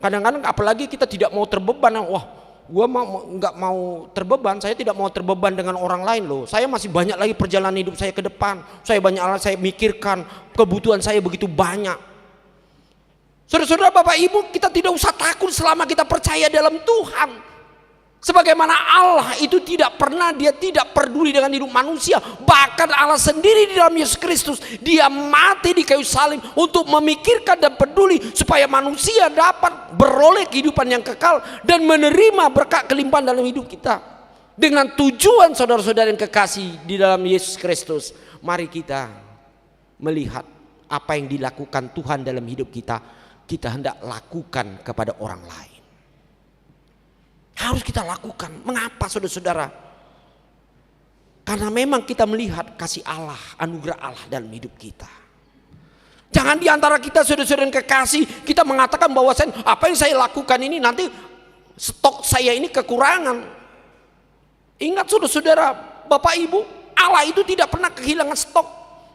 kadang-kadang apalagi kita tidak mau terbeban. Wah, gua nggak mau terbeban. Saya tidak mau terbeban dengan orang lain loh. Saya masih banyak lagi perjalanan hidup saya ke depan. Saya mikirkan kebutuhan saya begitu banyak. Saudara-saudara, Bapak Ibu, kita tidak usah takut selama kita percaya dalam Tuhan. Sebagaimana Allah itu tidak pernah, dia tidak peduli dengan hidup manusia. Bahkan Allah sendiri di dalam Yesus Kristus, dia mati di kayu salib untuk memikirkan dan peduli supaya manusia dapat beroleh kehidupan yang kekal dan menerima berkat kelimpahan dalam hidup kita. Dengan tujuan saudara-saudara yang kekasih di dalam Yesus Kristus, mari kita melihat apa yang dilakukan Tuhan dalam hidup kita, kita hendak lakukan kepada orang lain. Harus kita lakukan. Mengapa saudara-saudara? Karena memang kita melihat kasih Allah, anugerah Allah dalam hidup kita. Jangan diantara kita saudara-saudara yang kekasih, kita mengatakan bahwa apa yang saya lakukan ini nanti stok saya ini kekurangan. Ingat saudara-saudara, Bapak Ibu, Allah itu tidak pernah kehilangan stok.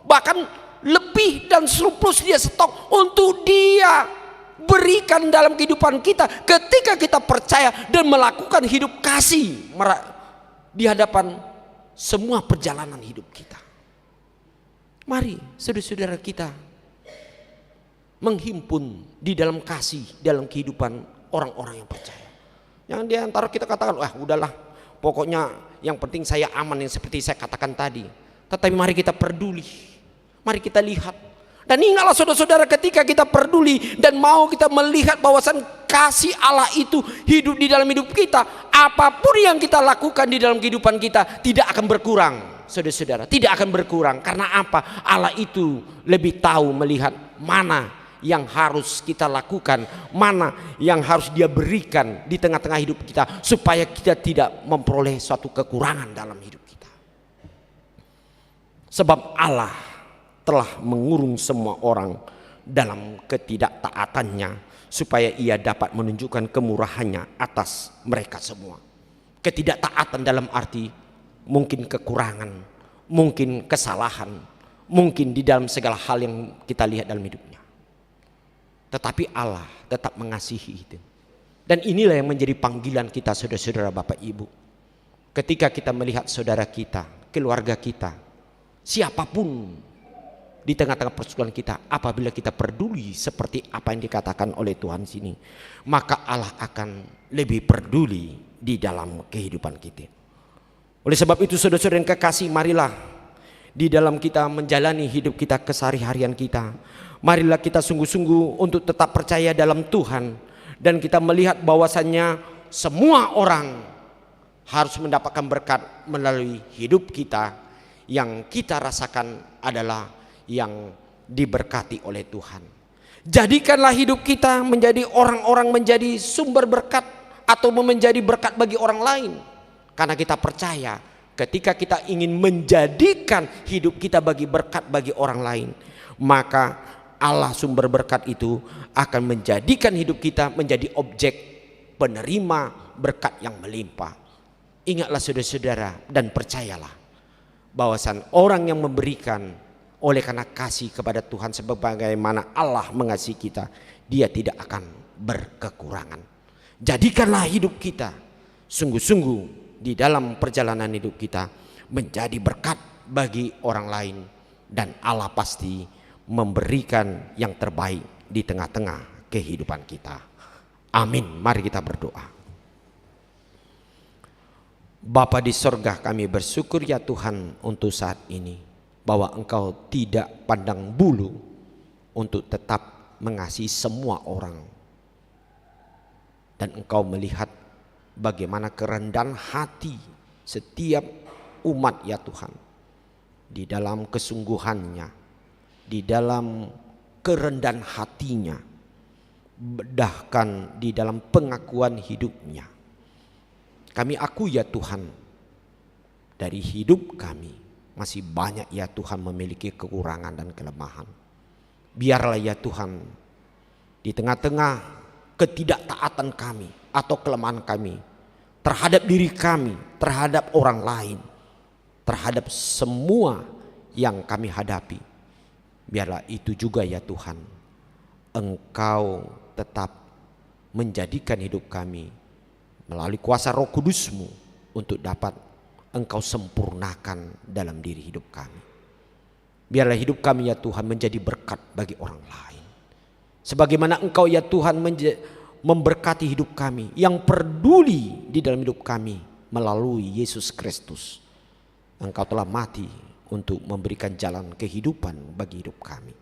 Bahkan lebih dan surplus dia stok untuk dia berikan dalam kehidupan kita ketika kita percaya dan melakukan hidup kasih di hadapan semua perjalanan hidup kita. Mari saudara-saudara kita menghimpun di dalam kasih dalam kehidupan orang-orang yang percaya. Yang di antara kita katakan, udahlah, pokoknya yang penting saya aman, yang seperti saya katakan tadi. Tetapi mari kita peduli, mari kita lihat. Dan ingatlah saudara-saudara, ketika kita peduli dan mau kita melihat bahwasan kasih Allah itu hidup di dalam hidup kita, apapun yang kita lakukan di dalam kehidupan kita tidak akan berkurang. Saudara-saudara, tidak akan berkurang. Karena apa? Allah itu lebih tahu melihat mana yang harus kita lakukan, mana yang harus dia berikan di tengah-tengah hidup kita, supaya kita tidak memperoleh suatu kekurangan dalam hidup kita. Sebab Allah telah mengurung semua orang dalam ketidaktaatannya supaya ia dapat menunjukkan kemurahannya atas mereka semua. Ketidaktaatan dalam arti mungkin kekurangan, mungkin kesalahan, mungkin di dalam segala hal yang kita lihat dalam hidupnya. Tetapi Allah tetap mengasihi itu. Dan inilah yang menjadi panggilan kita saudara-saudara Bapak Ibu. Ketika kita melihat saudara kita, keluarga kita, siapapun di tengah-tengah persoalan kita, apabila kita peduli seperti apa yang dikatakan oleh Tuhan sini, maka Allah akan lebih peduli di dalam kehidupan kita. Oleh sebab itu saudara-saudara yang kekasih, marilah di dalam kita menjalani hidup kita keseharian kita, marilah kita sungguh-sungguh untuk tetap percaya dalam Tuhan, dan kita melihat bahwasannya semua orang harus mendapatkan berkat melalui hidup kita. Yang kita rasakan adalah yang diberkati oleh Tuhan. Jadikanlah hidup kita menjadi orang-orang menjadi sumber berkat atau menjadi berkat bagi orang lain. Karena kita percaya ketika kita ingin menjadikan hidup kita bagi berkat bagi orang lain, maka Allah sumber berkat itu akan menjadikan hidup kita menjadi objek penerima berkat yang melimpah. Ingatlah saudara-saudara dan percayalah bahwasan orang yang memberikan oleh karena kasih kepada Tuhan sebagaimana Allah mengasihi kita, dia tidak akan berkekurangan. Jadikanlah hidup kita sungguh-sungguh di dalam perjalanan hidup kita menjadi berkat bagi orang lain, dan Allah pasti memberikan yang terbaik di tengah-tengah kehidupan kita. Amin. Mari kita berdoa. Bapa di sorga, kami bersyukur ya Tuhan untuk saat ini, bahwa Engkau tidak pandang bulu untuk tetap mengasihi semua orang. Dan Engkau melihat bagaimana kerendahan hati setiap umat ya Tuhan, di dalam kesungguhannya, di dalam kerendahan hatinya, bahkan di dalam pengakuan hidupnya. Kami akui ya Tuhan, dari hidup kami masih banyak ya Tuhan memiliki kekurangan dan kelemahan. Biarlah ya Tuhan, di tengah-tengah ketidaktaatan kami atau kelemahan kami terhadap diri kami, terhadap orang lain, terhadap semua yang kami hadapi, biarlah itu juga ya Tuhan, Engkau tetap menjadikan hidup kami melalui kuasa Roh Kudus-Mu untuk dapat Engkau sempurnakan dalam diri hidup kami. Biarlah hidup kami ya Tuhan menjadi berkat bagi orang lain. Sebagaimana Engkau ya Tuhan memberkati hidup kami, yang peduli di dalam hidup kami melalui Yesus Kristus. Engkau telah mati untuk memberikan jalan kehidupan bagi hidup kami.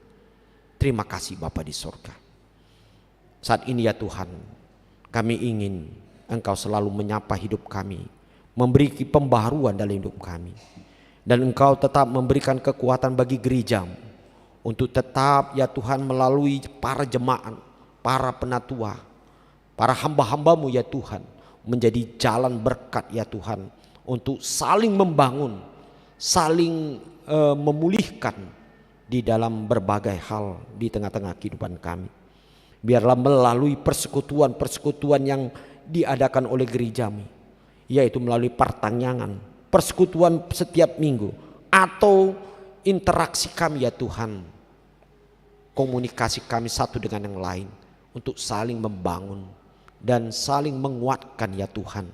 Terima kasih Bapa di sorga. Saat ini ya Tuhan, kami ingin Engkau selalu menyapa hidup kami, memberi pembaharuan dalam hidup kami. Dan Engkau tetap memberikan kekuatan bagi gereja-Mu untuk tetap ya Tuhan melalui para jemaat, para penatua, para hamba-hamba-Mu ya Tuhan, menjadi jalan berkat ya Tuhan, untuk saling membangun, saling memulihkan di dalam berbagai hal di tengah-tengah kehidupan kami. Biarlah melalui persekutuan-persekutuan yang diadakan oleh gereja-Mu, yaitu melalui pertanyaan, persekutuan setiap minggu, atau interaksi kami ya Tuhan, komunikasi kami satu dengan yang lain untuk saling membangun dan saling menguatkan ya Tuhan,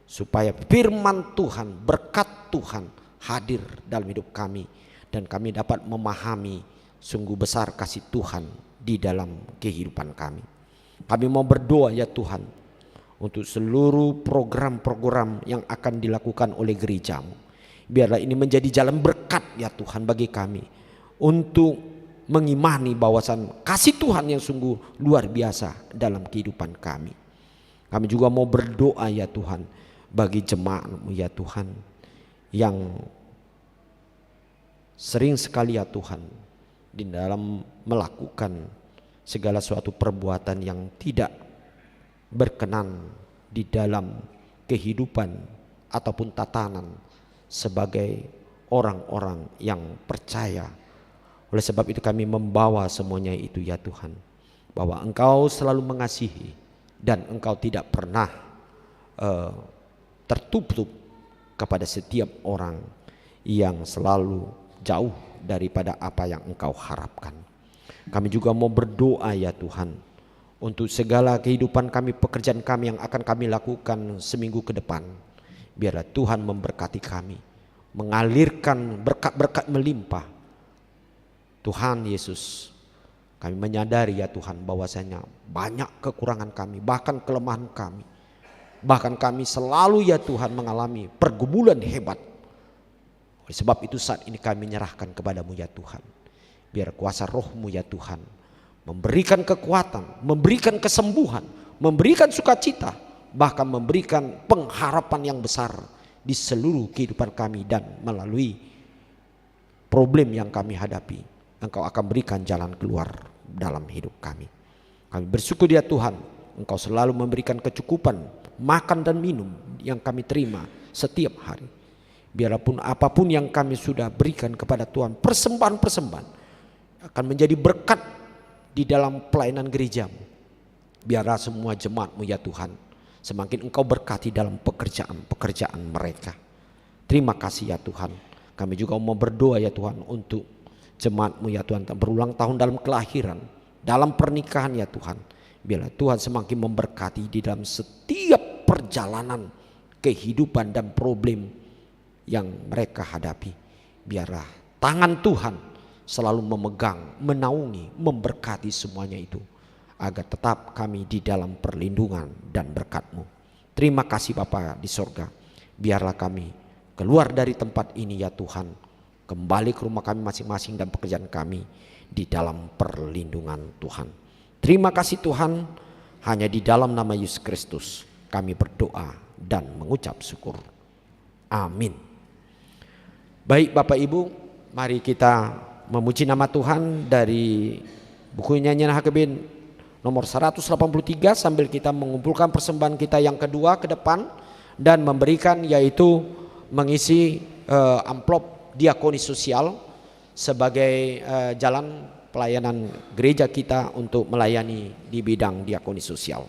supaya firman Tuhan, berkat Tuhan hadir dalam hidup kami, dan kami dapat memahami sungguh besar kasih Tuhan di dalam kehidupan kami. Kami mau berdoa ya Tuhan untuk seluruh program-program yang akan dilakukan oleh gereja-Mu. Biarlah ini menjadi jalan berkat ya Tuhan bagi kami, untuk mengimani bahasan kasih Tuhan yang sungguh luar biasa dalam kehidupan kami. Kami juga mau berdoa ya Tuhan bagi jemaat-Mu ya Tuhan, yang sering sekali ya Tuhan di dalam melakukan segala suatu perbuatan yang tidak berkenan di dalam kehidupan ataupun tatanan sebagai orang-orang yang percaya. Oleh sebab itu kami membawa semuanya itu ya Tuhan, bahwa Engkau selalu mengasihi dan Engkau tidak pernah tertutup kepada setiap orang yang selalu jauh daripada apa yang Engkau harapkan. Kami juga mau berdoa ya Tuhan untuk segala kehidupan kami, pekerjaan kami yang akan kami lakukan seminggu ke depan. Biarlah Tuhan memberkati kami, mengalirkan berkat-berkat melimpah. Tuhan Yesus, kami menyadari ya Tuhan bahwasanya banyak kekurangan kami, bahkan kelemahan kami. Bahkan kami selalu ya Tuhan mengalami pergumulan hebat. Oleh sebab itu saat ini kami menyerahkan kepadamu ya Tuhan. Biar kuasa Roh-Mu ya Tuhan memberikan kekuatan, memberikan kesembuhan, memberikan sukacita, bahkan memberikan pengharapan yang besar di seluruh kehidupan kami. Dan melalui problem yang kami hadapi, Engkau akan berikan jalan keluar dalam hidup kami. Kami bersyukur ya Tuhan, Engkau selalu memberikan kecukupan makan dan minum yang kami terima setiap hari. Biarpun apapun yang kami sudah berikan kepada Tuhan, persembahan-persembahan akan menjadi berkat di dalam pelayanan gereja-Mu. Biarlah semua jemaat-Mu ya Tuhan semakin Engkau berkati dalam pekerjaan-pekerjaan mereka. Terima kasih ya Tuhan. Kami juga mau berdoa ya Tuhan untuk jemaat-Mu ya Tuhan, berulang tahun dalam kelahiran, dalam pernikahan ya Tuhan. Biarlah Tuhan semakin memberkati di dalam setiap perjalanan kehidupan dan problem yang mereka hadapi. Biarlah tangan Tuhan selalu memegang, menaungi, memberkati semuanya itu, agar tetap kami di dalam perlindungan dan berkat-Mu. Terima kasih Bapa di sorga. Biarlah kami keluar dari tempat ini ya Tuhan, kembali ke rumah kami masing-masing dan pekerjaan kami di dalam perlindungan Tuhan. Terima kasih Tuhan, hanya di dalam nama Yesus Kristus kami berdoa dan mengucap syukur. Amin. Baik Bapak Ibu, mari kita memuji nama Tuhan dari buku nyanyian HKBP nomor 183 sambil kita mengumpulkan persembahan kita yang kedua ke depan dan memberikan, yaitu mengisi amplop diakoni sosial sebagai jalan pelayanan gereja kita untuk melayani di bidang diakoni sosial.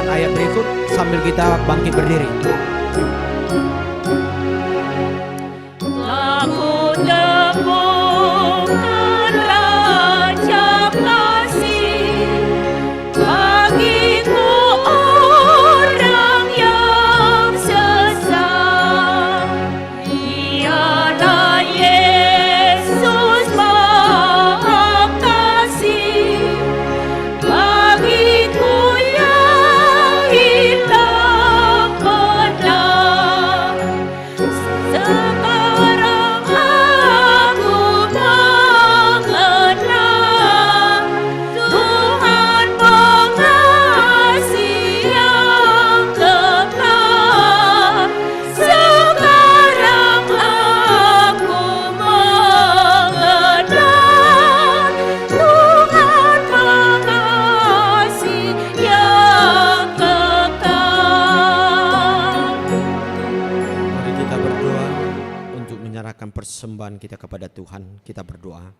bacaan ayat berikut sambil kita bangkit berdiri. Aku temukan Raja kasih bagiku, orang yang sesat. Ialah Yesus Maha Kasih bagiku yang hilang benar. Sekarang aku mengenal Tuhan mengasihi yang kekal. Sekarang aku mengenal Tuhan mengasihi yang kekal. Mari kita berdoa untuk menyerahkan persembahan kita kepada Tuhan. Kita berdoa.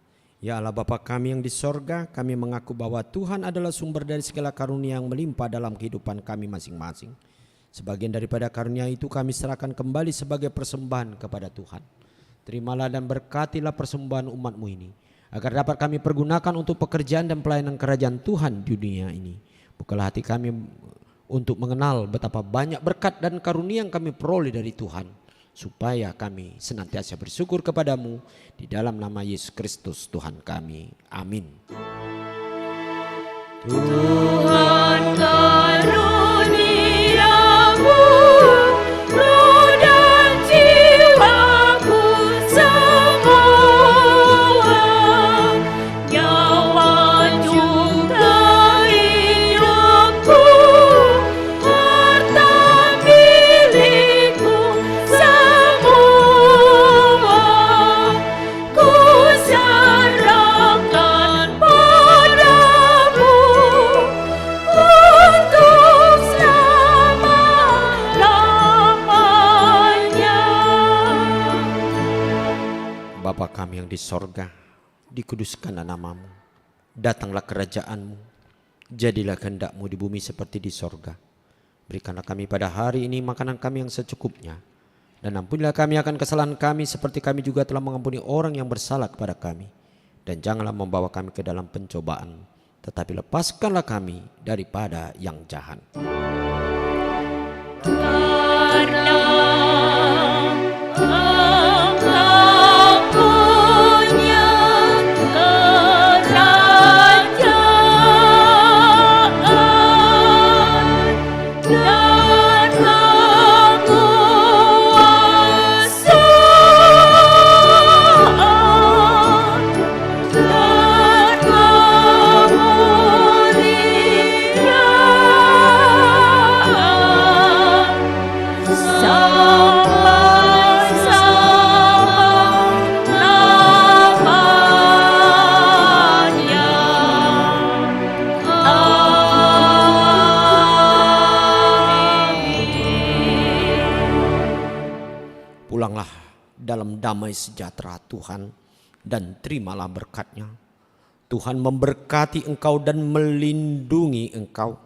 Ya Allah Bapa kami yang di sorga, kami mengaku bahwa Tuhan adalah sumber dari segala karunia yang melimpah dalam kehidupan kami masing-masing. Sebagian daripada karunia itu kami serahkan kembali sebagai persembahan kepada Tuhan. Terimalah dan berkatilah persembahan umat-Mu ini, agar dapat kami pergunakan untuk pekerjaan dan pelayanan kerajaan Tuhan di dunia ini. Bukalah hati kami untuk mengenal betapa banyak berkat dan karunia yang kami peroleh dari Tuhan, supaya kami senantiasa bersyukur kepadamu di dalam nama Yesus Kristus Tuhan kami. Amin. Tuhan karuniamu, roh dan jiwaku semua, nyawa juga hidupku, harta milikku semua, ku serahkan padamu untuk selama-lamanya. Bapa kami yang di sorga, dikuduskanlah namamu, datanglah kerajaanmu, jadilah kehendak-Mu di bumi seperti di sorga. Berikanlah kami pada hari ini makanan kami yang secukupnya, dan ampunilah kami akan kesalahan kami seperti kami juga telah mengampuni orang yang bersalah kepada kami. Dan janganlah membawa kami ke dalam pencobaan, tetapi lepaskanlah kami daripada yang jahat. Karena Engkau punya kerajaan dan kekuasaan dan kemuliaan sama-sama-lamanya. Amin. Pulanglah dalam damai sejahtera Tuhan dan terimalah berkat-Nya. Tuhan memberkati engkau dan melindungi engkau.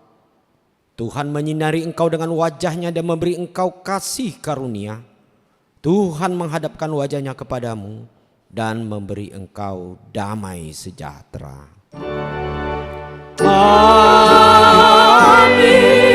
Tuhan menyinari engkau dengan wajah-Nya dan memberi engkau kasih karunia. Tuhan menghadapkan wajah-Nya kepadamu dan memberi engkau damai sejahtera. Amin.